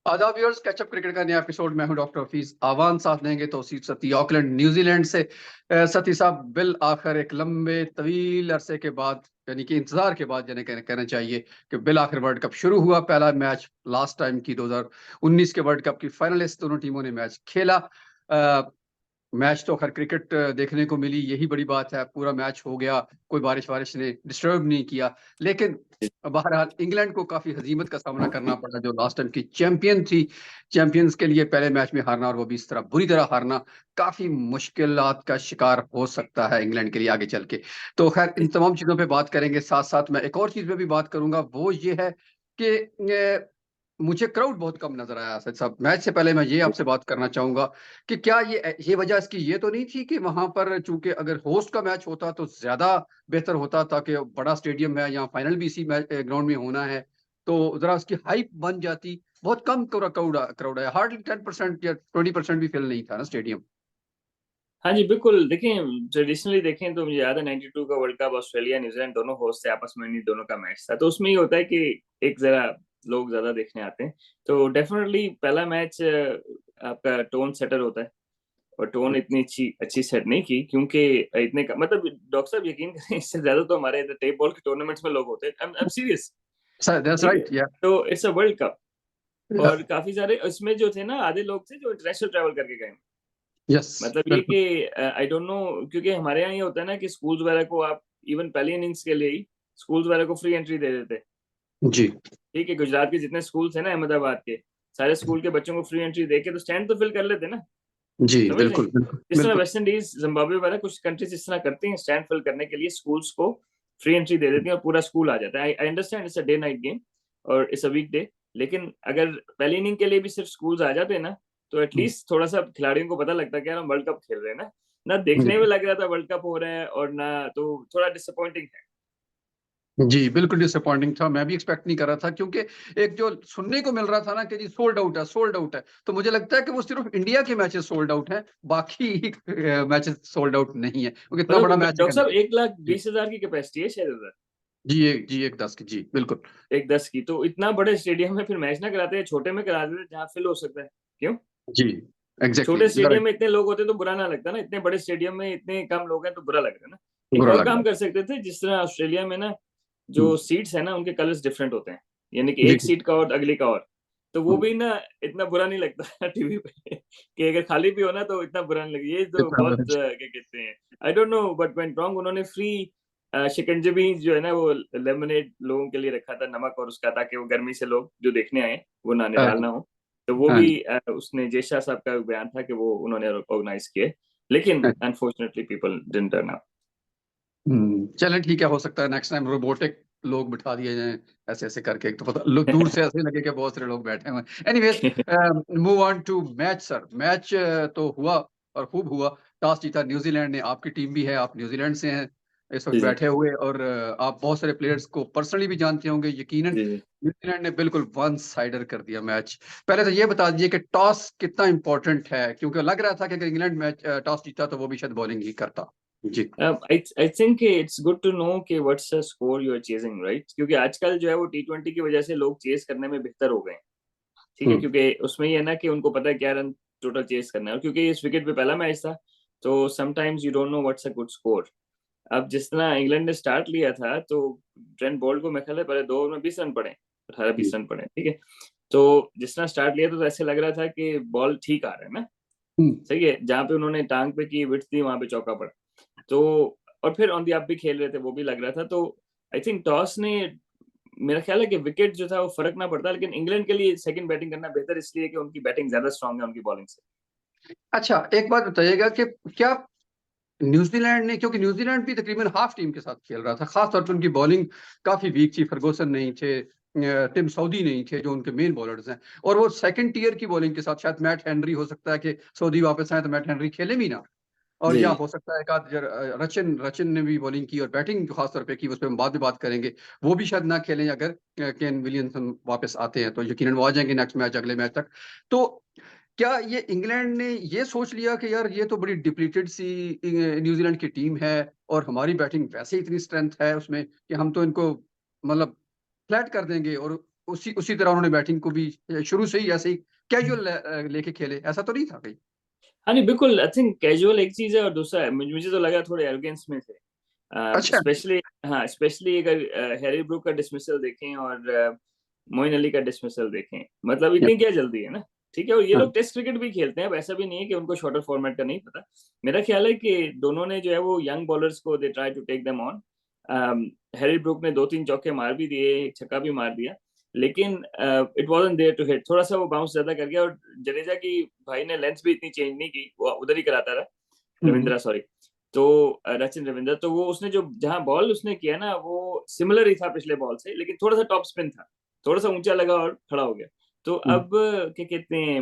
आदाब viewers, catch up cricket का नया एपिसोड। मैं हूं डॉक्टर हफीज आवान, साथ देंगे तौसीफ सती ऑकलैंड न्यूजीलैंड से। सती साहब, बिल आखिर एक लंबे तवील अरसे के बाद, यानी कि इंतजार के बाद यानी कहना चाहिए कि बिल आखिर वर्ल्ड कप शुरू हुआ। पहला मैच लास्ट टाइम की 2019 के वर्ल्ड कप की फाइनलिस्ट दोनों टीमों ने मैच खेला। मैच तो खैर क्रिकेट देखने को मिली, यही बड़ी बात है। पूरा मैच हो गया, कोई बारिश वारिश ने डिस्टर्ब नहीं किया। लेकिन बहरहाल इंग्लैंड को काफी हजीमत का सामना करना पड़ा, जो लास्ट टाइम की चैंपियन थी। चैंपियंस के लिए पहले मैच में हारना, और वो भी इस तरह बुरी तरह हारना, काफी मुश्किलात का शिकार हो सकता है इंग्लैंड के लिए आगे चल के। तो खैर इन तमाम चीजों पे बात करेंगे। साथ साथ मैं एक और चीज पे भी बात करूंगा, वो ये है कि मुझे क्राउड बहुत कम नजर आया। सच साहब, मैच से पहले मैं ये आपसे बात करना चाहूंगा कि क्या ये वजह इसकी ये तो नहीं थी कि वहां पर चूंकि अगर होस्ट का मैच होता तो ज्यादा बेहतर होता, ताकि बड़ा स्टेडियम है, यहाँ फाइनल भी इसी ग्राउंड में होना है, तो जरा उसकी हाइप बन जाती। बहुत कम क्राउड है, हार्डली 10% या 20% भी फिल नहीं था ना स्टेडियम। हाँ जी, बिल्कुल। देखें, ट्रेडिशनली देखें तो मुझे याद है 92 का वर्ल्ड कप ऑस्ट्रेलिया न्यूजीलैंड दोनों होस्ट थे, आपस में इन्हीं दोनों का मैच था। तो उसमें ये होता है कि एक जरा लोग ज्यादा देखने आते हैं। तो डेफिनेटली पहला मैच आपका टोन सेटर होता है, और टोन इतनी अच्छी अच्छी सेट नहीं की, क्योंकि इतने का मतलब डॉक्टर साहब यकीन करें, इससे ज्यादा तो हमारे इधर टेप बॉल के टूर्नामेंट्स में लोग होते हैं। I am serious. दैट्स ठीक है, राइट, या तो इट्स अ वर्ल्ड कप, और काफी सारे उसमें जो थे ना, आधे लोग थे जो इंटरनेशनल ट्रैवल करके गए। यस, मतलब ये बिल्कुल। कि आई डोंट नो, क्योंकि हमारे यहाँ ये होता है ना कि स्कूल्स वगैरह को आप इवन पहली इनिंग्स के लिए ही स्कूल्स वगैरह को फ्री एंट्री दे देते। जी ठीक है, गुजरात के जितने स्कूल्स हैं ना, अहमदाबाद के, सारे स्कूल के बच्चों को फ्री एंट्री देके तो स्टैंड तो फिल कर लेते ना। जी, समझ रहे हैं? बिल्कुल बिल्कुल इस तरह बिल्कुल। वेस्ट इंडीज, जिम्बाब्वे वगैरह कुछ कंट्रीज इस तरह करती हैं, स्टैंड फिल करने के लिए स्कूल्स को फ्री एंट्री दे देती हैं और पूरा स्कूल आ जाता है। I understand it's a day night game और इट्स अ वीक डे, लेकिन अगर पहली इनिंग के लिए भी सिर्फ स्कूल्स आ जाते ना, तो एटलीस्ट थोड़ा सा खिलाड़ियों को पता लगता है कि यार हम वर्ल्ड कप खेल रहे हैं ना। ना जी देखने में लग रहा था वर्ल्ड कप हो रहा है, और ना तो थोड़ा डिसअपॉइंटिंग है। जी, बिल्कुल डिसअपॉइंटिंग था। मैं भी एक्सपेक्ट नहीं कर रहा था, क्योंकि एक जो सुनने को मिल रहा था ना कि जी सोल्ड आउट है, सोल्ड आउट है, तो मुझे लगता है कि वो सिर्फ इंडिया के मैचेस सोल्ड आउट हैं, बाकी मैचेस सोल्ड आउट नहीं है, क्योंकि इतना मतलब बड़ा मैच डॉक्टर है। साहब, एक लाख जी बीस हजार की कैपेसिटी है शायद उधर, जी, एक 10 की, जी बिल्कुल। एक 10 की। तो इतना बड़े स्टेडियम में फिर मैच ना कराते हैं, छोटे में करा देते जहाँ फिल हो सकता है। क्यों? जी, एग्जैक्टली, छोटे स्टेडियम राइट। में इतने लोग होते तो बुरा ना लगता ना, इतने बड़े स्टेडियम में इतने कम लोग हैं तो बुरा लग रहा है ना। एक बुरा और लग काम रहा कर सकते थे, जिस तरह ऑस्ट्रेलिया में ना है। जो सीट्स है ना, उनके कलर्स डिफरेंट होते हैं, यानी कि जी एक सीट का और अगली का और, तो वो भी ना इतना बुरा नहीं लगता टीवी पे कि अगर खाली भी हो ना तो इतना बुरा नहीं लगेगा। ये तो बहुत क्या कहते हैं, I don't know but went wrong. उन्होंने फ्री शिकंजबी जो है ना, वो लेमनेड लोगों के लिए रखा था, नमक और उसका, ताकि वो गर्मी से लोग जो देखने आए वो ना हाँ निराल जी, ना हो। तो वो हाँ भी जी। उसने जेशा साहब का बयान था कि वो उन्होंने ऑर्गेनाइज किए, लेकिन unfortunately people didn't turn up. चलें, ठीक है, हो सकता है नेक्स्ट टाइम रोबोटिक लोग बिठा दिए जाएं, ऐसे ऐसे करके। तो पता लोग दूर से ऐसे लगे कि बहुत सारे लोग बैठे हुए हैं। Anyways, move on to match sir. Match तो हुआ, और खूब हुआ। टॉस जीता न्यूजीलैंड ने। आपकी टीम भी है, आप न्यूजीलैंड से हैं इस वक्त जी जी बैठे हुए, और आप बहुत सारे प्लेयर्स को पर्सनली भी जानते होंगे यकीनन। जी जी। न्यूजीलैंड ने बिल्कुल वन साइडर कर दिया मैच। पहले तो ये बता दीजिए कि टॉस कितना इंपॉर्टेंट है, क्योंकि लग रहा था कि अगर इंग्लैंड मैच टॉस जीता तो वो भी शायद बॉलिंग ही करता। जी I think it's good to know कि what's the score you are chasing, right? क्योंकि आजकल जो है वो टी20 की वजह से लोग चेस करने में बेहतर हो गए हैं। ठीक है, हम्म क्योंकि उसमें ये है ना कि उनको पता है क्या रन टोटल चेस करना है, और क्योंकि इस विकेट पे पहला मैच था, तो sometimes you don't know what's a good score. अब जिस तरह इंग्लैंड ने स्टार्ट लिया था, तो ट्रेंट बोल्ट को मेरे ख्याल है पहले 2 ओवर में 20 रन पड़े, 18-20 रन पड़े। ठीक है, तो जिस तरह स्टार्ट लिया था तो ऐसे लग रहा था कि बॉल ठीक आ रहा है ना। हम्म। सही है, जहाँ पे उन्होंने टांग पे की विड्थ दी, वहां पे चौका पड़ा। तो और फिर ऑन दी अप भी खेल रहे थे, वो भी लग रहा था। तो आई थिंक टॉस ने, मेरा ख्याल है कि विकेट जो था वो फर्क ना पड़ता, लेकिन इंग्लैंड के लिए सेकंड बैटिंग करना बेहतर इसलिए कि उनकी बैटिंग ज्यादा स्ट्रांग है उनकी बॉलिंग से। अच्छा, एक बात बताइएगा कि क्या न्यूजीलैंड ने, क्योंकि न्यूजीलैंड भी तकरीबन हाफ टीम के साथ खेल रहा था, खास तौर पर उनकी बॉलिंग काफी वीक थी। फर्गूसन नहीं थे, टिम साउदी नहीं थे, जो उनके मेन बॉलर्स हैं, और वो सेकंड टीयर की बॉलिंग के साथ, शायद मैट हेनरी, हो सकता है कि सऊदी वापस आए तो मैट हेनरी खेले भी ना, और जी या जी हो सकता है रचिन रचिन ने भी बॉलिंग की और बैटिंग खास तौर पे की, उस पर हम बाद में बात करेंगे। वो भी शायद ना खेलें अगर केन विलियमसन वापस आते हैं, तो यकीनन वो आ जाएंगे नेक्स्ट मैच, अगले मैच तक। तो क्या ये इंग्लैंड ने ये सोच लिया कि यार ये तो बड़ी डिप्लीटेड सी न्यूजीलैंड की टीम है, और हमारी बैटिंग वैसे ही इतनी स्ट्रेंथ है उसमें कि हम तो इनको मतलब फ्लैट कर देंगे, और उसी उसी तरह उन्होंने बैटिंग को भी शुरू से ही ऐसे ही कैजुअल लेके खेले, ऐसा तो नहीं था कहीं? हाँ नहीं, बिल्कुल। आई थिंक कैजुअल एक चीज है और दूसरा है, मुझे तो लगा थोड़े एरोगेंस में थे, अच्छा। स्पेशली। हाँ, स्पेशली अगर हैरी ब्रूक का डिसमिसल देखें और मोइन अली का डिसमिसल देखें, मतलब इतनी क्या जल्दी है ना। ठीक है, और ये हाँ। लोग टेस्ट क्रिकेट भी खेलते हैं, वैसा भी नहीं है कि उनको शॉर्टर फॉर्मेट का नहीं पता। मेरा ख्याल है कि दोनों ने जो है वो यंग बॉलर्स को they try to take them on. Harry Brook ने 2-3 चौके मार भी दिए, एक छक्का भी मार दिया, लेकिन it wasn't there to hit. थोड़ा सा वो बाउंस ज्यादा कर गया, और जडेजा की भाई ने लेंथ भी इतनी चेंज नहीं की, वो उधर ही कराता रहा, हम्म। रविंद्रा सॉरी। तो रचिन रविंद्र, तो वो उसने जो जहां बॉल उसने किया ना, वो सिमिलर ही था पिछले बॉल से, लेकिन थोड़ा सा टॉप स्पिन था, थोड़ा सा ऊंचा लगा और खड़ा हो गया। तो हम्म। अब क्या कहते हैं,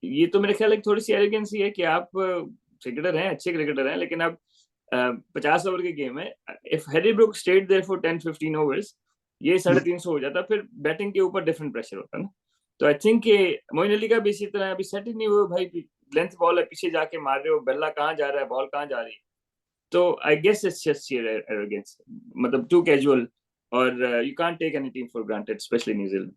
ये तो मेरे ख्याल है थोड़ी सी एरोगेंसी है कि आप क्रिकेटर हैं, अच्छे क्रिकेटर हैं, लेकिन अब 50 ओवर की गेम है। If Harry Brook stayed there for 10-15 overs, ये 350 हो जाता, फिर बैटिंग के ऊपर डिफरेंट प्रेशर होता ना। तो आई थिंक मोइन अली का भी इसी तरह, अभी सेट ही नहीं हुआ भाई, लेंथ बॉल है, पीछे जाके मार रहे हो, बल्ला कहाँ जा रहा है, बॉल कहाँ जा रही है। तो I guess it's just sheer arrogance, मतलब टू कैजुअल, और you can't take any team for granted, especially New Zealand.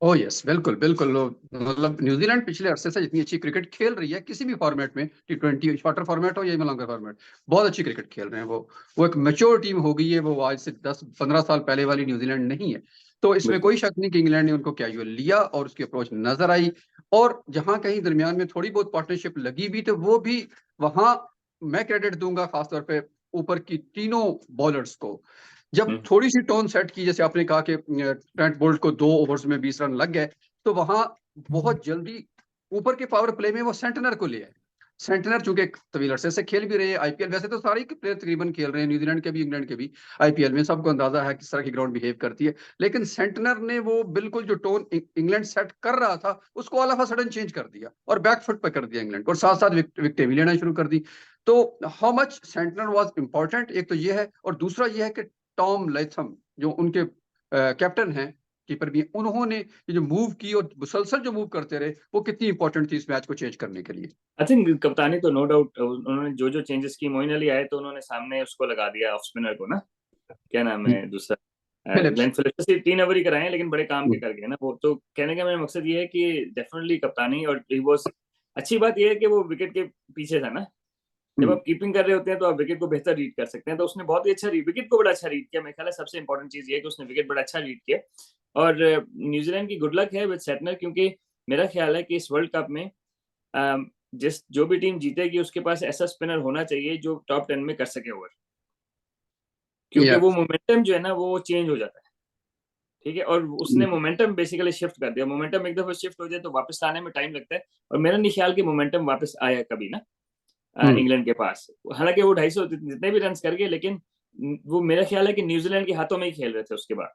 Oh yes, बिल्कुल बिल्कुल। मतलब न्यूजीलैंड पिछले अरसे से जितनी अच्छी क्रिकेट खेल रही है किसी भी फॉर्मेट में, T20 शॉर्टर फॉर्मेट हो या लॉन्गर फॉर्मेट, बहुत अच्छी क्रिकेट खेल रहे हैं वो एक मैच्योर टीम हो गई है। वो आज से 10-15 साल पहले वाली न्यूजीलैंड नहीं है। तो इसमें बिल्कुल। कोई शक नहीं कि इंग्लैंड ने उनको कैजुअल लिया और उसकी अप्रोच नजर आई। और जहां कहीं दरमियान में थोड़ी बहुत पार्टनरशिप लगी भी, तो वो भी वहां मैं क्रेडिट दूंगा खासतौर पे ऊपर की तीनों बॉलर्स को। जब थोड़ी सी टोन सेट की, जैसे आपने कहा कि ट्रेंट बोल्ट को 2 ओवर्स में 20 रन लग गए, तो वहां बहुत जल्दी ऊपर के पावर प्ले में वो सेंटनर को ले आए। सेंटनर चूंकि तवील अरसे से खेल भी रहे हैं आईपीएल, वैसे तो सारे ही प्लेयर तकरीबन खेल रहे हैं, न्यूजीलैंड के भी इंग्लैंड के भी आईपीएल में, सबको अंदाजा है किस तरह की ग्राउंड बिहेव करती है। लेकिन सेंटनर ने वो बिल्कुल जो टोन इंग्लैंड सेट कर रहा था उसको all of a sudden change कर दिया और बैकफुट पर कर दिया इंग्लैंड को, और साथ साथ विकेटें भी लेना शुरू कर दी। तो how much Santner was important, एक तो ये है, और दूसरा ये है कि टॉम लैथम जो उनके कैप्टन हैं, कीपर भी, उन्होंने ये जो मूव की और मुसलसल जो मूव करते रहे, वो कितनी इंपॉर्टेंट थी इस मैच को चेंज करने के लिए। आई थिंक कप्तानी तो नो डाउट, उन्होंने जो जो चेंजेस की, मोइन अली आए तो उन्होंने सामने उसको लगा दिया ऑफ स्पिनर को ना, क्या नाम है दूसरा, फिलिप्स। Glenn Phillips. से 3 ओवर ही कराए हैं, लेकिन बड़े काम के कर गए ना वो। तो कहने का मेरा मकसद ये है कि डेफिनेटली कप्तानी, और वो अच्छी बात ये है कि वो विकेट के पीछे था ना। जब आप कीपिंग कर रहे होते हैं तो आप विकेट को बेहतर रीड कर सकते हैं, तो उसने बहुत ही अच्छा विकेट को बड़ा अच्छा रीड किया। मेरे ख्याल है सबसे इंपॉर्टेंट चीज ये है कि उसने विकेट बड़ा अच्छा रीड किया। और न्यूजीलैंड की गुड लक है विद सेटनर, क्योंकि मेरा ख्याल है कि इस वर्ल्ड कप में जिस जो भी टीम जीतेगी उसके पास ऐसा स्पिनर होना चाहिए जो टॉप 10 में कर सके ओवर, क्योंकि या वो मोमेंटम जो है ना वो चेंज हो जाता है। ठीक है, और उसने मोमेंटम बेसिकली शिफ्ट कर दिया। मोमेंटम एक दफा शिफ्ट हो जाए तो वापस आने में टाइम लगता है, और मेरा नहीं ख्याल कि मोमेंटम वापस आया कभी ना इंग्लैंड के पास। हालांकि वो 250 जितने भी रन कर गए, लेकिन वो मेरा ख्याल है कि न्यूजीलैंड के हाथों में ही खेल रहे थे उसके बाद।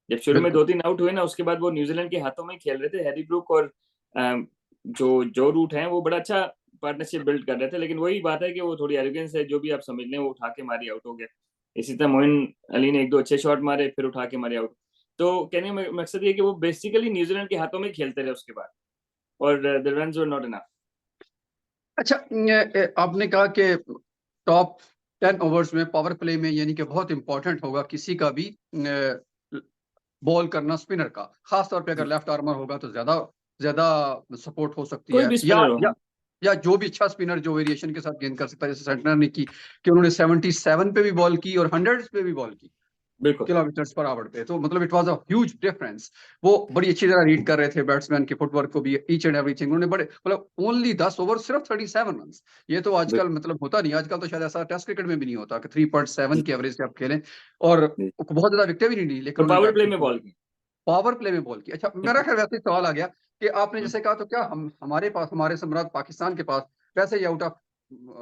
जब शुरू में बिल्कुल। 2-3 आउट हुए ना, उसके बाद वो न्यूजीलैंड के हाथों में ही खेल रहे थे। हैरी ब्रूक और जो रूट हैं वो बड़ा अच्छा पार्टनरशिप बिल्ड कर रहे थे, लेकिन वही बात है कि वो थोड़ी एरोगेंस है, जो भी आप समझ लें, वो उठा के मारी आउट हो गया। इसी तरह मोइन अली ने 1-2 अच्छे शॉट मारे, फिर उठा के मारे आउट। तो कहने का मकसद ये कि वो बेसिकली न्यूजीलैंड के हाथों में खेलते रहे उसके बाद, और the runs were not enough. अच्छा, आपने कहा कि टॉप 10 ओवर्स में पावर प्ले में, यानी कि बहुत इंपॉर्टेंट होगा किसी का भी बॉल करना स्पिनर का, खास तौर पे अगर लेफ्ट आर्मर होगा तो ज्यादा ज्यादा सपोर्ट हो सकती कोई है। भी या स्पिनर हो, या हाँ। या जो भी अच्छा स्पिनर जो वेरिएशन के साथ गेंद कर सकता है, जैसे सेंटनर ने की कि उन्होंने 77 पे भी बॉल की और 100 पे भी बॉल की, बिल्कुल। किलोमीटर पर आवर पे। तो मतलब it was a huge difference. वो बड़ी अच्छी तरह रीड कर रहे थे बैट्समैन के फुटवर्क को भी, ईच एंड एवरीथिंग। उन्होंने बड़े, मतलब ओनली 10 ओवर सिर्फ 37 रन। ये तो आजकल मतलब होता नहीं, आजकल तो शायद ऐसा टेस्ट क्रिकेट में भी नहीं होता कि 3.7 की एवरेज से आप खेलें और बहुत ज्यादा विकेट भी नहीं ली, लेकिन और उन्होंने पावर प्ले में बैटिंग बॉल की। पावर प्ले में बॉल की। अच्छा, मेरा ख्याल वैसे ही सवाल आ गया कि आपने जैसे कहा, तो क्या हम हमारे पास, हमारे सम्राट पाकिस्तान के पास, वैसे ही आउट ऑफ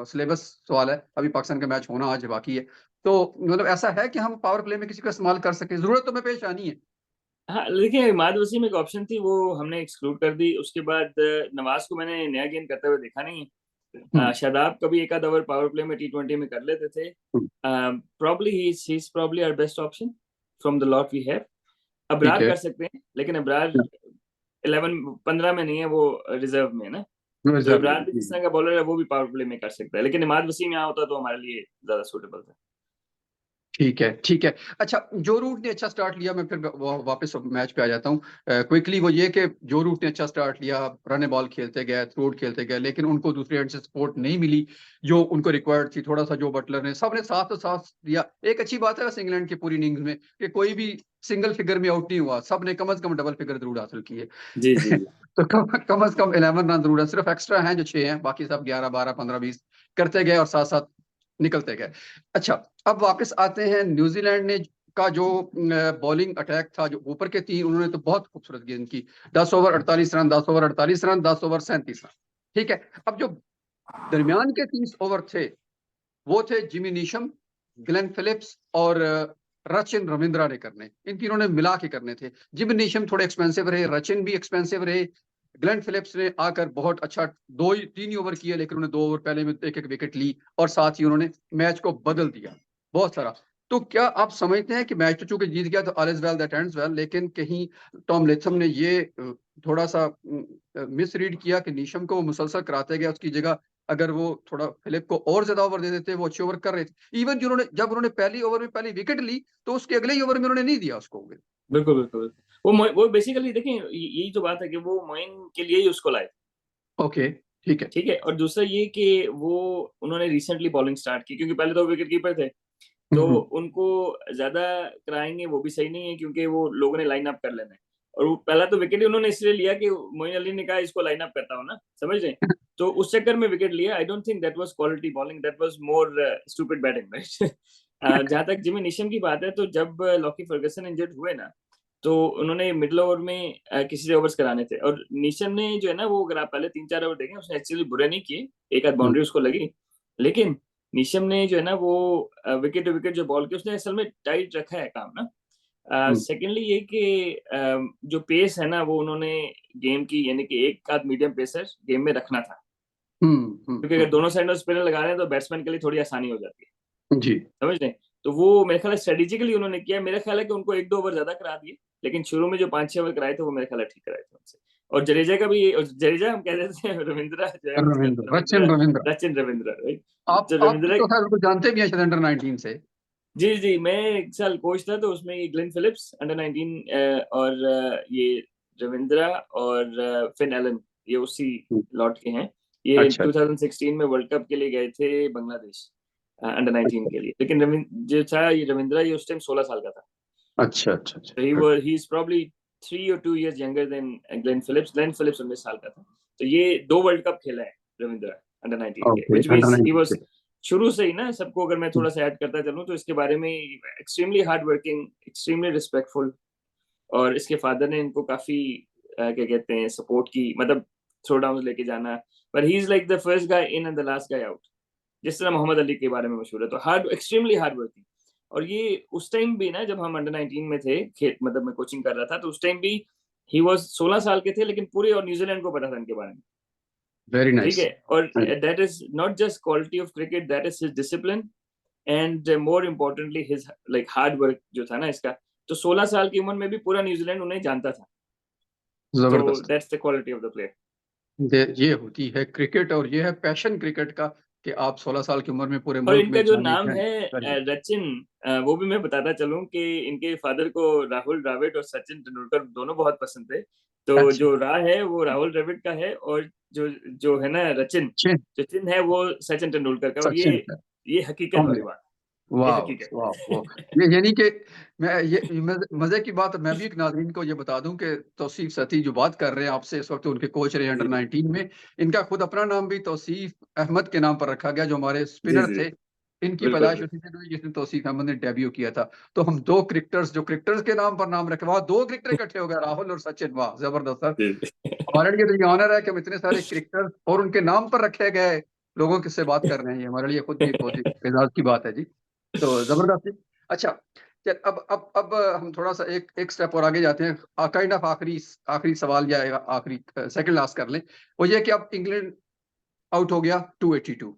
सिलेबस सवाल है, अभी पाकिस्तान का मैच होना आज बाकी है, तो मतलब ऐसा है कि हम पावर प्ले में किसी का इस्तेमाल कर सकें? जरूरत तो में पेश आनी है। हाँ, देखिए इमाद वसीम एक ऑप्शन थी, वो हमने एक्सक्लूड कर दी। उसके बाद नवाज को मैंने नया गेंद करते हुए देखा नहीं। हम्म। शादाब कभी एक आध ओवर पावर प्ले में T20 में कर लेते थे। Probably he is probably our best option from the lot we have. ठीक अबरार है। कर सकते हैं, लेकिन अबरार 11-15 में नहीं है, वो रिजर्व में है ना। तो रिजर्व इमरान भी जिस में। तरह का बॉलर है वो भी पावर प्ले में कर सकता है, लेकिन इमाद वसीम यहाँ होता तो हमारे लिए ज्यादा सूटेबल था। ठीक है, ठीक है। अच्छा, जो रूट ने अच्छा स्टार्ट लिया, मैं फिर वापस मैच पे आ जाता हूँ क्विकली। वो ये कि जो रूट ने अच्छा स्टार्ट लिया, रन बॉल खेलते गए, थ्रू खेलते गए, लेकिन उनको दूसरे एंड से सपोर्ट नहीं मिली जो उनको रिक्वायर्ड थी। थोड़ा सा जो बटलर ने, सबने साथ तो साथ दिया। एक अच्छी बात है वैसे इंग्लैंड की पूरी इनिंग्स में कि कोई भी सिंगल फिगर में आउट नहीं हुआ, सबने कम से कम डबल फिगर जरूर हासिल किए। जी जी जी। तो कम से कम 11 रन जरूर है, सिर्फ एक्स्ट्रा हैं जो 6 हैं, बाकी सब 11 12 15 20 करते गए और साथ साथ निकलते गए। अच्छा, अब वापस आते हैं न्यूजीलैंड ने का जो बॉलिंग अटैक था, जो ऊपर के तीन, उन्होंने तो बहुत खूबसूरत गेंद की। 10 over 48 run, 10 over 48 run, 10 over 37 run. ठीक है। अब जो दरमियान के 30 ओवर थे, वो थे जिमी नीशम, ग्लेन फिलिप्स और रचिन रविंद्रा ने करने। इन तीनों ने मिला के करने थे। जिमी नीशम थोड़े एक्सपेंसिव रहे, रचिन भी एक्सपेंसिव रहे। ग्लेन फिलिप्स ने आकर बहुत अच्छा 3 ही ओवर किए, लेकिन उन्होंने 2 ओवर पहले में एक एक विकेट ली और साथ ही उन्होंने मैच को बदल दिया बहुत सारा। तो क्या आप समझते हैं कि मैच तो चूंकि जीत गया तो all is well that ends well, लेकिन कहीं टॉम लेथम ने ये थोड़ा सा मिस रीड किया कि नीशम को वो मुसलसल कराते गए, उसकी जगह अगर वो थोड़ा फिलिप को और ज्यादा ओवर दे देते, वो अच्छे ओवर कर रहे थे। इवन जब उन्होंने पहली ओवर में पहली विकेट ली, तो उसके अगले ही ओवर में उन्होंने नहीं दिया उसको। बिल्कुल बिल्कुल। वो बेसिकली देखिए, यही तो बात है कि वो मोइन के लिए ही उसको लाए। ओके, ठीक है। ठीक है, और दूसरा ये कि वो उन्होंने रिसेंटली बॉलिंग स्टार्ट की, क्योंकि पहले तो विकेट कीपर थे, तो हम्म, उनको ज्यादा कराएंगे वो भी सही नहीं है, क्योंकि वो लोगों ने लाइन अप कर लेना है। और वो पहला तो विकेट ही उन्होंने इसलिए लिया कि मोइन अली ने कहा इसको लाइन अप करता हूँ ना, समझ रहे हैं? तो उस चक्कर में विकेट लिया। I don't think that was quality bowling, that was more stupid batting, right? जहां तक जिमी निशम की बात है, तो जब लॉकी फर्गसन इंजर्ड हुए ना, तो उन्होंने मिडिल ओवर में किसी से ओवर्स कराने थे, और निशम ने जो है ना, वो अगर आप पहले 3-4 ओवर देखें, उसने एक्चुअली बुरे नहीं किए, एक आध हम्म, बाउंड्री उसको लगी, लेकिन निशम ने जो है ना, वो विकेट टू विकेट जो बॉल की, उसने असल में टाइट रखा है काम ना। हम्म, सेकेंडली ये कि जो पेस है ना, वो उन्होंने गेम की, यानी कि एक आध मीडियम पेसर गेम में रखना था, हम्म, हम्म, क्योंकि अगर दोनों साइड में स्पिनर लगा रहे हैं तो बैट्समैन के लिए थोड़ी आसानी हो जाती है, जी। समझ रहे हैं? तो वो मेरे ख्याल है स्ट्रेटेजिकली उन्होंने किया। मेरा ख्याल है कि उनको 1-2 ओवर ज्यादा करा दिए, लेकिन शुरू में जो 5-6 ओवर कराए थे, वो मेरे ख्याल है ठीक कराए थे उनसे। और जडेजा का भी, जडेजा हम कह रहे थे, रविंद्रा जो है उसका, रविंद्र, रविंद्रा, रचिन रविंद्र। सचिन रविंद्रा, राइट? तो आप रविंद्रा, तो खैर उनको जानते भी हैं शायद अंडर 19 से। जी जी, मैं एक साल कोच था, तो उसमें ये ग्लेन फिलिप्स अंडर 19, और ये रविंद्रा और फिन एलन, ये उसी हम्म, लॉट के हैं। ये अच्छा, 2016 में वर्ल्ड कप के लिए गए थे बांग्लादेश, अंडर 19 अच्छा, के लिए। लेकिन जो था ये रविंद्रा, ये उस टाइम 16 साल का था। अच्छा, अच्छा, अच्छा, तो ही is probably 3 or 2 years younger than Glenn Phillips. Glenn Phillips 19 साल का था। तो ये 2 वर्ल्ड कप खेला है रविंद्रा अंडर 19 के, okay, which under means he 19 was से। शुरू से ही ना, सबको अगर मैं थोड़ा सा ऐड करता चलूं, तो इसके बारे में extremely hard working, extremely respectful, और इसके फादर ने इनको काफी क्या कहते हैं, सपोर्ट की, मतलब थ्रो डाउन लेके जाना। पर he is like the first guy in and the last guy out, जिस तरह मोहम्मद अली के बारे में मशहूर है। तो हार्ड, एक्सट्रीमली हार्ड वर्किंग। और ये उस टाइम भी ना, जब हम अंडर 19 में थे, खेत मतलब मैं कोचिंग कर रहा था, तो उस टाइम भी ही वाज 16 साल के थे, लेकिन पूरे और न्यूजीलैंड को पता था इनके बारे में। वेरी ठीक नाइस। है, और that is not just quality of cricket, that is his discipline, and more importantly his like hard work जो था ना इसका। तो 16 साल की उम्र में भी पूरा न्यूजीलैंड उन्हें जानता था। तो जबरदस्त। That's the quality of the player. ये होती है क्रिकेट, और ये है पैशन क्रिकेट का कि आप 16 साल की उम्र में पूरे और मुल्क इनका में जो जाने नाम जाए। है वेरी गुड। रचिन, वो भी मैं बताता चलूं कि इनके फादर को राहुल द्रविड़ और सचिन तेंदुलकर दोनों बहुत पसंद थे। तो अच्छा, जो रा है वो राहुल द्रविड़ का है, और जो जो है ना रचिन, चिन, जो चिन है वो सचिन तेंदुलकर का। और सचिन ये हकीकत का। वाली बात, ये वाह, हकीकत वाह, वाह। है। ये यानी कि मैं ये मजे की बात, मैं भी एक नाज़रीन को ये बता दूं कि तौसीफ सती जो बात कर रहे हैं आपसे, इस वक्त उनके कोच रहे अंडर जी 19 में। इनका खुद अपना नाम भी तौसीफ अहमद के नाम पर रखा गया, जो हमारे जी स्पिनर जी, थे। इनकी बिल्कुल पैदाइश बिल्कुल। उसी दिन हुई जिसने तौसीफ अहमद ने डेब्यू किया था। तो हम दो क्रिकेटर्स जो क्रिकेटर्स के नाम पर नाम रखे, वहां दो क्रिकेटर इकट्ठे हो गए, राहुल और सचिन। वाह, जबरदस्त सर। जी हमारे लिए तो ये ऑनर है कि हम इतने सारे क्रिकेटर्स और उनके नाम पर रखे गए लोगों के से बात कर रहे हैं। ये हमारे लिए खुद भी एक बहुत ही एजाज की बात है जी। तो जबरदस्त जी। अच्छा, चल अब हम थोड़ा सा एक एक स्टेप और आगे जाते हैं। काइंड ऑफ आखिरी आखिरी सवाल या आखिरी सेकंड लास्ट कर लें। वो ये कि अब इंग्लैंड आउट हो गया 282।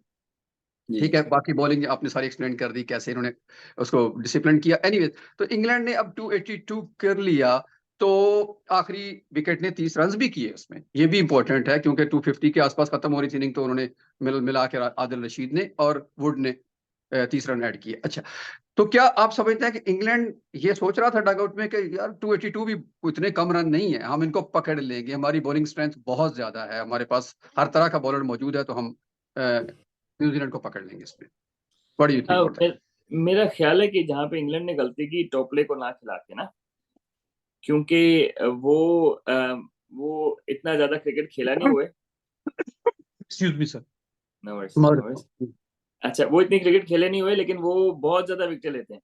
जी ठीक है, बाकी बॉलिंग आपने सारी एक्सप्लेन कर दी कैसे इन्होंने उसको डिसिप्लिन किया। एनीवेज, तो इंग्लैंड ने अब 282 कर लिया, तो आखिरी विकेट ने 30 रन भी किए उसमें। ये भी इंपॉर्टेंट है क्योंकि 250 के आसपास खत्म हो रही थी इनिंग, तो उन्होंने मिला के आदिल रशीद ने और वुड ने 30 रन ऐड किए। अच्छा, तो क्या आप समझते हैं कि इंग्लैंड ये सोच रहा था डगआउट में कि यार 282 भी इतने कम रन नहीं है, हम इनको पकड़ लेंगे, हमारी बॉलिंग स्ट्रेंथ बहुत ज्यादा है, हमारे पास हर तरह का बॉलर मौजूद है, तो हम न्यूजीलैंड को पकड़ लेंगे इसमें? What do you think about that? मेरा ख्याल है कि जहाँ पे इंग्लैंड ने गलती की टॉपले को ना खिला के ना, क्योंकि वो इतना ज्यादा क्रिकेट खेला नहीं हुआ है। Excuse me sir. No worries, no worries. अच्छा, वो इतनी क्रिकेट खेले नहीं हुए, लेकिन वो बहुत ज्यादा विकेट लेते हैं,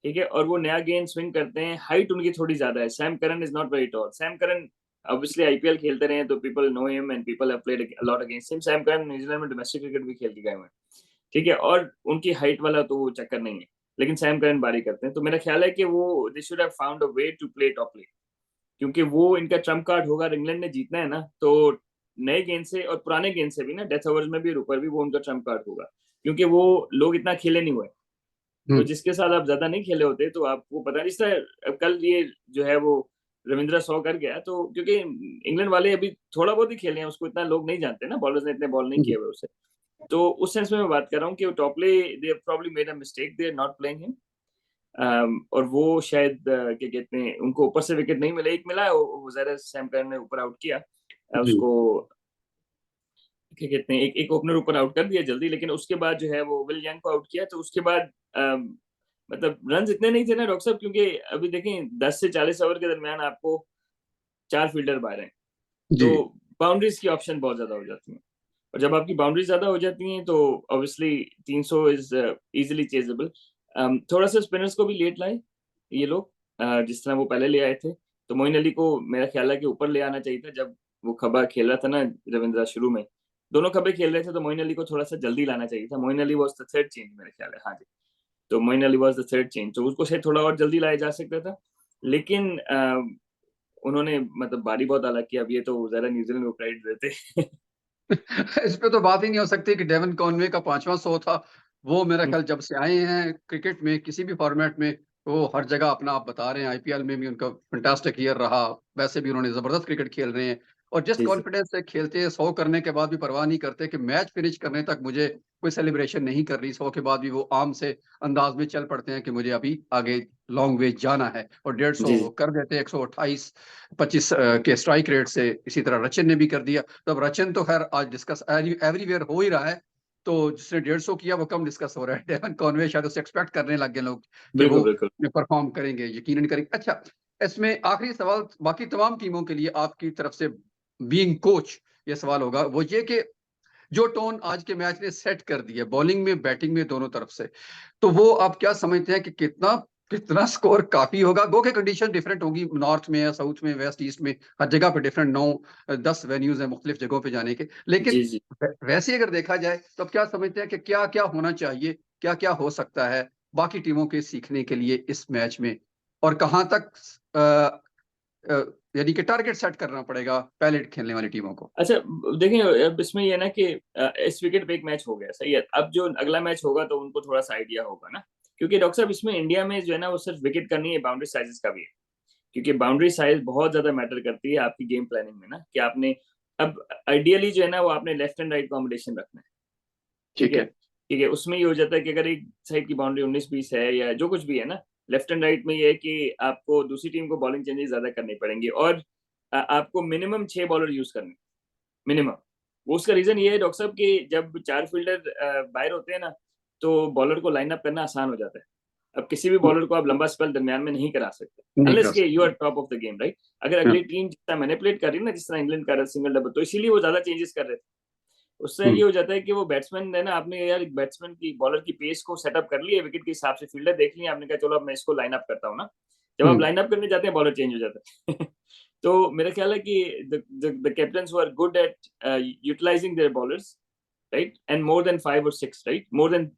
ठीक है, और वो नया गेंद स्विंग करते हैं, हाइट उनकी थोड़ी ज्यादा है। Sam Curran is not very tall. Sam Curran obviously IPL खेलते रहे हैं, तो people know him and people have played a lot against him. Sam Curran New Zealand में डोमेस्टिक क्रिकेट भी खेल के गए हुए हैं, ठीक है, और उनकी हाइट वाला तो वो चक्कर नहीं है, लेकिन सैम करन बारी करते हैं। तो मेरा ख्याल है कि वो they should have found a way to play top play, क्योंकि वो इनका ट्रम्प कार्ड होगा। इंग्लैंड ने जीतना है ना, तो नए गेंद से और पुराने गेंद से भी ना, डेथ ओवर्स में भी और ऊपर भी, वो उनका ट्रम्प कार्ड होगा, क्योंकि वो लोग इतना खेले नहीं हुए। तो जिसके साथ आप ज्यादा नहीं खेले होते, तो आपको पता नहीं। जिस तरह कल ये जो है वो रविंद्रा 100 कर गया, तो क्योंकि इंग्लैंड वाले अभी थोड़ा बहुत ही खेले हैं, उसको इतना लोग नहीं जानते ना, बॉलर्स ने इतने बॉल नहीं किए हुए उसे। तो उस सेंस में मैं बात कर रहा हूँ कि Topley they probably made a mistake, they are not playing him. और वो शायद क्या कहते हैं, उनको ऊपर से विकेट नहीं मिला, एक मिला है, वो ज़रा सैम करन ने ऊपर आउट किया जी उसको, क्या कहते हैं, एक ओपनर ऊपर आउट कर दिया जल्दी, लेकिन उसके बाद जो है वो विल यंग को आउट किया। तो उसके बाद मतलब रन इतने नहीं थे ना डॉक्टर साहब, क्योंकि अभी देखें 10 से 40 ओवर के दरमियान आपको 4 फील्डर बाहर हैं, जी। तो बाउंड्रीज की ऑप्शन बहुत ज्यादा हो जाती हैं, और जब आपकी बाउंड्री ज्यादा हो जाती हैं, तो ऑब्वियसली 300 इज इजीली चेजेबल। थोड़ा सा स्पिनर्स को भी लेट लाए ये लोग, जिस तरह वो पहले ले आए थे। तो मोइन अली को मेरा ख्याल है कि ऊपर ले आना चाहिए था, जब वो खबा खेल रहा था ना रविंद्रा शुरू में, दोनों खबे खेल रहे थे, तो मोइन अली को थोड़ा सा जल्दी लाना चाहिए था। Moeen Ali was the third change मेरे ख्याल है, हाँ जी। तो Moeen Ali was the third change, तो उसको शायद थोड़ा और जल्दी लाया जा सकता था, लेकिन उन्होंने मतलब बारी बहुत अलग की। अब ये तो जरा न्यूजीलैंड को क्रेडिट देते। इस पे तो बात ही नहीं हो सकती कि डेवन कॉनवे का 5वां 100 था। वो मेरा ख्याल जब से आए हैं क्रिकेट में किसी भी फॉर्मेट में, वो हर जगह अपना आप बता रहे हैं। आईपीएल में भी उनका फैंटास्टिक ईयर रहा, वैसे भी उन्होंने जबरदस्त क्रिकेट खेल रहे हैं। और जिस जी जी कॉन्फिडेंस से खेलते हैं, 100 करने के बाद भी परवाह नहीं करते कि मैच फिनिश करने तक मुझे कोई सेलिब्रेशन नहीं कर रही। 100 के बाद भी वो आम से अंदाज में चल पड़ते हैं कि मुझे अभी आगे लॉन्ग वे जाना है, और 150 जी कर देते हैं 128 25 के स्ट्राइक रेट से। इसी तरह रचिन ने भी कर दिया। तो अब रचिन तो खैर आज डिस्कस एवरीवेयर हो ही रहा है, तो जिसने 150 किया वो कम डिस्कस हो रहा है। डेवन कॉनवे शायद उससे एक्सपेक्ट करने लग गए लोग कि वो बिल्कुल बिल्कुल। परफॉर्म करेंगे, यकीनन करेंगे। अच्छा, इसमें आखिरी सवाल बाकी तमाम टीमों के लिए आपकी तरफ से, बीइंग कोच, ये सवाल होगा, वो ये कि जो टोन आज के मैच ने सेट कर दिया बॉलिंग में बैटिंग में दोनों तरफ से, तो वो आप क्या समझते हैं कि कितना कितना स्कोर काफी होगा? गो के कंडीशन डिफरेंट होगी, नॉर्थ में या साउथ में, वेस्ट ईस्ट में, हर जगह पे डिफरेंट 9-10 वेन्यूज है मुख्तलिफ जगहों पे जाने के, लेकिन जी जी वैसे अगर देखा जाए तो आप क्या समझते हैं कि क्या क्या होना चाहिए, क्या क्या हो सकता है बाकी टीमों के सीखने के लिए इस मैच में, और कहां तक अ, अ, यानी कि टारगेट सेट करना पड़ेगा पहले खेलने वाली टीमों को? अच्छा, देखें, अब इसमें ये ना कि इस विकेट पे एक मैच हो गया, सही है। अब जो अगला मैच होगा, तो उनको थोड़ा सा आइडिया होगा ना, क्योंकि डॉक्टर साहब इसमें इंडिया में जो है ना, वो सिर्फ विकेट का नहीं है, बाउंड्री साइजेस का भी है। क्योंकि बाउंड्री साइज बहुत ज्यादा मैटर करती है आपकी गेम प्लानिंग में ना, कि आपने अब आइडियली जो है ना, वो आपने लेफ्ट एंड राइट कॉम्बिनेशन रखना है, ठीक ठीक है, है। ठीक है। उसमें ये हो जाता है कि अगर एक साइड की बाउंड्री 19-20 है, या जो कुछ भी है ना, लेफ्ट एंड राइट में ये है कि आपको दूसरी टीम को बॉलिंग चेंजेस ज्यादा करनी पड़ेंगी, और आपको मिनिमम 6 बॉलर यूज करने, मिनिमम। वो उसका रीजन ये है डॉक्टर साहब कि जब 4 फील्डर बाहर होते हैं ना, तो बॉलर को लाइन अप करना आसान हो जाता है। अब किसी भी बॉलर को आप लंबा स्पेल दरमियान में नहीं करा सकते, नहीं अनलेस करा के यू सकते। Are top of the game, right. अगर अगली टीम जिस तरह मैनिपुलेट कर रही है ना, जिस तरह इंग्लैंड कर रहा है सिंगल डबल, तो इसीलिए वो ज्यादा चेंजेस कर रहे थे। उससे ये हो जाता है कि वो बैट्समैन है ना, आपने यार एक बैट्समैन की बॉलर की पेस को सेटअप कर लिया विकेट के हिसाब से, फील्डर देख लिया आपने, कहा चलो अब मैं इसको लाइन अप करता हूँ ना। जब आप लाइन अप करने जाते हैं, बॉलर चेंज हो जाता है। तो मेरा ख्याल है कि the captains who are good at utilising their bowlers, right, and more than 5 और 6, right, more than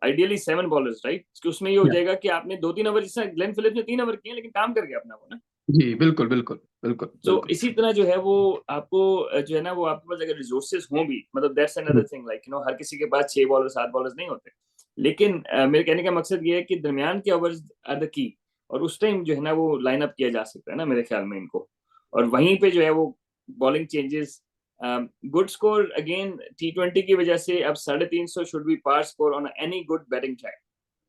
ideally 7 bowlers, right, उसमें ये हो जाएगा कि आपने 2-3 ओवर, जिस तरह ग्लेन फिलिप्स ने 3 ओवर किए, लेकिन काम कर गया अपना वो ना। जी बिल्कुल बिल्कुल बिल्कुल तो बिल्कुल। इसी तरह जो है वो आपको जो है ना, वो आपके पास अगर रिसोर्सेज हों भी, मतलब दैट्स अनदर थिंग, लाइक हर किसी के पास 6 बॉलर 7 बॉलर्स नहीं होते। लेकिन मेरे कहने का मकसद ये है कि दरमियान के ओवर्स आर द की, और उस टाइम जो है ना, वो लाइन अप किया जा सकता है ना, मेरे ख्याल में इनको। और वहीं पे जो है वो bowling changes, good score again T20 की वजह से अब 350 should be par score on any good batting track,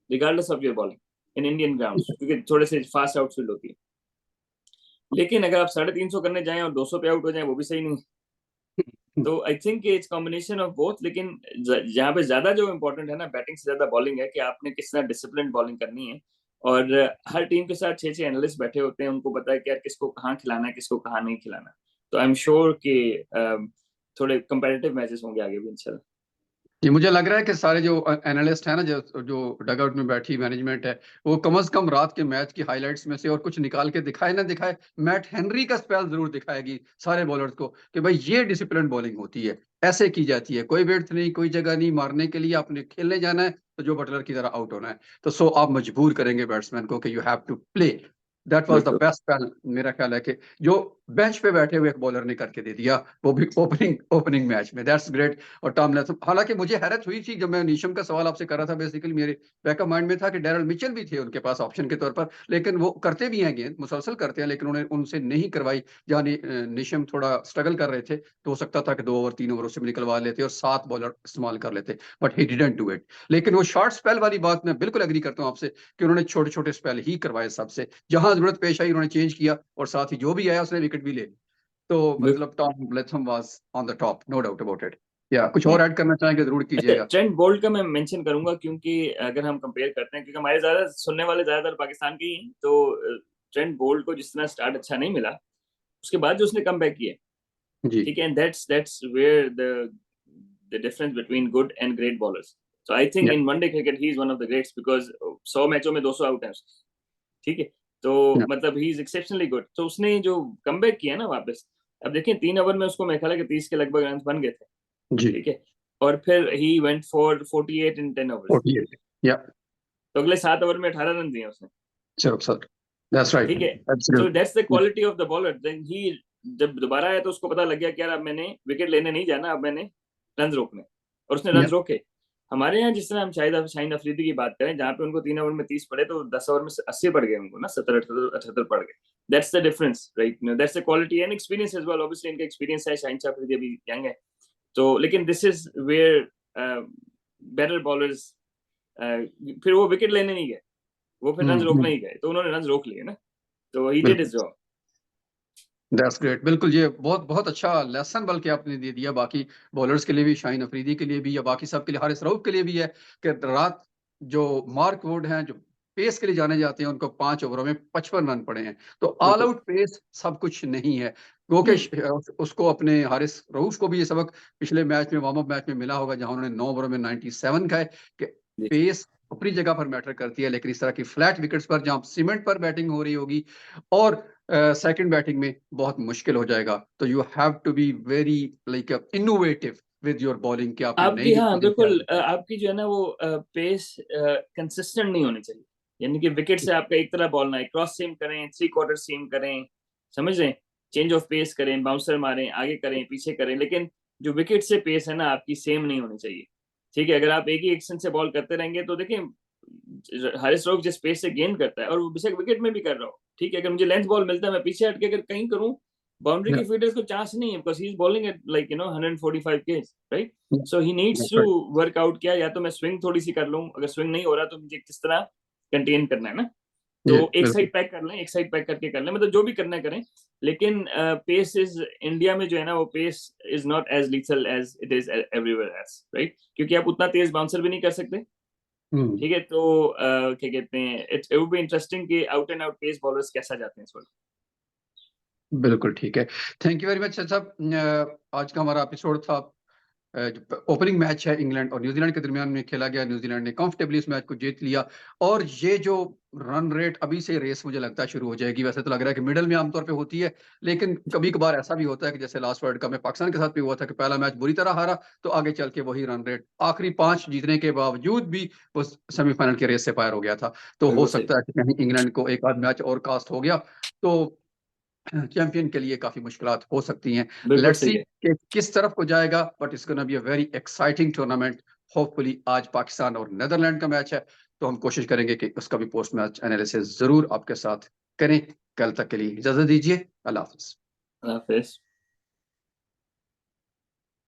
regardless of your bowling in Indian grounds, क्योंकि थोड़े से फास्ट आउटफील्ड होती है। लेकिन अगर आप 350 करने जाएं और 200 पे आउट हो जाएं, वो भी सही नहीं। तो आई think it's combination of both. लेकिन यहाँ पे ज्यादा जो इम्पोर्टेंट है ना, बैटिंग से ज्यादा बॉलिंग है, कि आपने किस तरह डिसिप्लिन बॉलिंग करनी है। और हर टीम के साथ 6-6 एनालिस्ट बैठे होते हैं, उनको पता है कि यार किसको कहाँ खिलाना है, किसको कहाँ नहीं खिलाना। तो आई एम श्योर कि थोड़े कंपेटिटिव मैचेस होंगे आगे भी इंशाल्लाह। ये मुझे लग रहा है कि सारे जो एनालिस्ट हैं ना, जो डगआउट में बैठी मैनेजमेंट है, वो कम से कम रात के मैच की हाइलाइट्स में से और कुछ निकाल के दिखाए ना दिखाए, मैट हेनरी का स्पेल जरूर दिखाएगी सारे बॉलर्स को कि भाई ये डिसिप्लिन बॉलिंग होती है, ऐसे की जाती है, कोई वेट नहीं, कोई जगह नहीं, मारने के लिए आपने खेलने जाना है तो जो बटलर की तरह आउट होना है। तो सो आप मजबूर करेंगे बैट्समैन को कि you have to play. That was the बिल्कुल बेस्ट स्पेल, मेरा ख्याल है कि जो बेंच पे बैठे हुए एक बॉलर ने करके दे दिया, वो भी ओपनिंग मैच में। That's great. और टॉम लेथम, हालांकि मुझे हैरत हुई थी जब मैं नीशम का सवाल आपसे कर रहा था, बेसिकली मेरे बैक ऑफ माइंड में था कि डैरल मिचेल भी थे उनके पास ऑप्शन के तौर पर, लेकिन वो करते भी हैं गेंद, मुसलसल करते हैं, लेकिन उन्होंने उनसे नहीं करवाई। जहाँ नीशम थोड़ा स्ट्रगल कर रहे थे तो हो सकता था कि 2 ओवर 3 ओवर उससे भी निकलवा लेते और 7 बॉलर इस्तेमाल कर लेते, but he didn't do it. लेकिन वो शॉर्ट स्पेल वाली बात मैं बिल्कुल एग्री करता हूँ आपसे कि उन्होंने छोटे छोटे स्पेल ही करवाए सबसे, जहां जरूरत पेश आई उन्होंने चेंज किया, और साथ ही जो भी आया उसने विकेट भी ले ली। तो बिल्कुल। मतलब Tom Latham was on the top, no doubt about it. या कुछ और ऐड करना चाहेंगे जरूर अच्छा, कीजिएगा। ट्रेंट बोल्ट का मैं मेंशन करूंगा, क्योंकि अगर हम कंपेयर करते हैं, क्योंकि हमारे ज्यादा सुनने वाले ज्यादातर पाकिस्तान के ही हैं, तो ट्रेंट बोल्ट को जिस तरह स्टार्ट अच्छा नहीं मिला, उसके बाद जो उसने कम बैक किया, जी ठीक है, and that's where the difference between good and great bowlers. So I think या इन वनडे क्रिकेट ही is one of the greats, because 100 मैचों में 200 आउट है उसके, ठीक है। तो या मतलब ही इज एक्सेप्शनली गुड। तो उसने जो कम बैक किया ना वापस, अब देखिए 3 ओवर में उसको मेरे ख्याल है कि 30 के लगभग रन बन गए थे, जी ठीक है। और फिर he went for 48 in 10 overs. 48 या तो अगले 7 ओवर में 18 रन दिए उसने, सर सर दैट्स राइट ठीक है। So that's the absolutely. Quality of the bowler. Then he जब दोबारा आया तो उसको पता लग गया कि यार अब मैंने विकेट लेने नहीं जाना, अब मैंने रन रोकने, और उसने रन या रोके। हमारे यहाँ जिस तरह हम शाहिद अफरीदी की बात करें, जहाँ पे उनको 3 ओवर में 30 पड़े, तो 10 ओवर में 80 पड़ गए उनको ना, 70-78 पड़ गए। That's the difference, right. That's the quality and experience as well. Obviously इनका एक्सपीरियंस है, शाहिद अफरीदी अभी यंग है, तो लेकिन this is where better bowlers, फिर वो विकेट लेने नहीं गए, वो फिर रन रोकने ही गए, तो उन्होंने रन रोक लिए ना, तो ही डिड बिल्कुल हिज जॉब। That's great. बिल्कुल, ये बहुत बहुत अच्छा लेसन बल्कि आपने दे दिया बाकी बॉलर्स के लिए भी, शाहीन अफरीदी के लिए भी, या बाकी सब के लिए, हारिस रऊफ के लिए भी है कि रात जो मार्क वुड हैं, जो पेस के लिए जाने जाते हैं, उनको 5 ओवरों में 55 रन पड़े हैं। तो ऑल बिल्कुल। आउट पेस सब कुछ नहीं है, क्योंकि नहीं। उसको अपने हारिस रऊफ को भी ये सबक पिछले मैच में, वार्म अप मैच में मिला होगा, जहां उन्होंने 9 ओवरों में 97 खाए, कि जी। पेस अपनी जगह पर मैटर करती है, लेकिन इस तरह की फ्लैट विकेट्स पर जहां सीमेंट पर बैटिंग हो रही होगी और सेकंड बैटिंग में बहुत मुश्किल हो जाएगा। तो you have to be very like innovative with your bowling, कि आपने नई आपकी, नई हाँ चीजें क्या बिल्कुल, करनी आपकी जो है ना वो पेस कंसिस्टेंट नहीं होनी चाहिए। यानी कि विकेट से आपका एक तरह बॉल ना है, क्रॉस सीम करें, 3/4 सीम करें, समझ रहे हैं, चेंज ऑफ पेस करें, बाउंसर मारें, आगे करें, पीछे करें, लेकिन जो विकेट से पेस है ना आपकी, सेम नहीं होनी चाहिए, ठीक है। अगर आप एक ही एक्शन से बॉल करते रहेंगे, तो देखिए हारिस रऊफ जिस पेस से गेंद करता है, और वो बेशक विकेट में भी कर रहा हो, ठीक है, अगर मुझे लेंथ बॉल मिलता है, मैं पीछे हट के अगर कहीं करूं, बाउंड्री है। की फील्डर्स को चांस नहीं है, because he is bowling at like 145 case, right. Yeah, so he needs that's to right. Work out किया, या तो मैं स्विंग थोड़ी सी कर लूं, अगर स्विंग नहीं हो रहा तो मुझे किस तरह कंटेन करना है ना, तो जी एक बिल्कुल। साइड पैक कर लें, एक साइड पैक करके कर लें, मतलब जो भी करना है करें। लेकिन पेस इज इंडिया में जो है ना, वो pace is not as lethal as it is everywhere else, right, क्योंकि आप उतना तेज बाउंसर भी नहीं कर सकते, हम्म ठीक है। तो क्या कहते हैं, इट वुड बी इंटरेस्टिंग कि out and out pace bowlers कैसा जाते हैं इस वक्त। बिल्कुल ठीक है। थैंक यू वेरी मच साहब। आज का हमारा एपिसोड था, जो ओपनिंग मैच है इंग्लैंड और न्यूजीलैंड के दरमियान में खेला गया, न्यूजीलैंड ने कंफर्टेबली इस मैच को जीत लिया। और ये जो रन रेट अभी से रेस मुझे लगता है शुरू हो जाएगी, वैसे तो लग रहा है कि मिडल में आमतौर पे होती है, लेकिन कभी कभार ऐसा भी होता है कि जैसे लास्ट वर्ल्ड कप में पाकिस्तान के साथ भी हुआ था कि पहला मैच बुरी तरह हारा, तो आगे चल के वही रन रेट आखिरी 5 जीतने के बावजूद भी वो सेमीफाइनल के रेस से पार हो गया था। तो हो बिल्कुल सही। सकता है कि कहीं इंग्लैंड को एक आध मैच और कास्ट हो गया तो चैंपियन के लिए काफी मुश्किलात हो सकती हैं। बिल्कुल लेट्स सी सही है। कि किस तरफ को जाएगा, but it's gonna be a very exciting tournament. Hopefully आज पाकिस्तान और नेदरलैंड का मैच है, तो हम कोशिश करेंगे कि उसका भी पोस्ट मैच एनालिसिस जरूर आपके साथ करें। कल तक के लिए इजाजत दीजिए, अल्लाह हाफिज। हाफिज।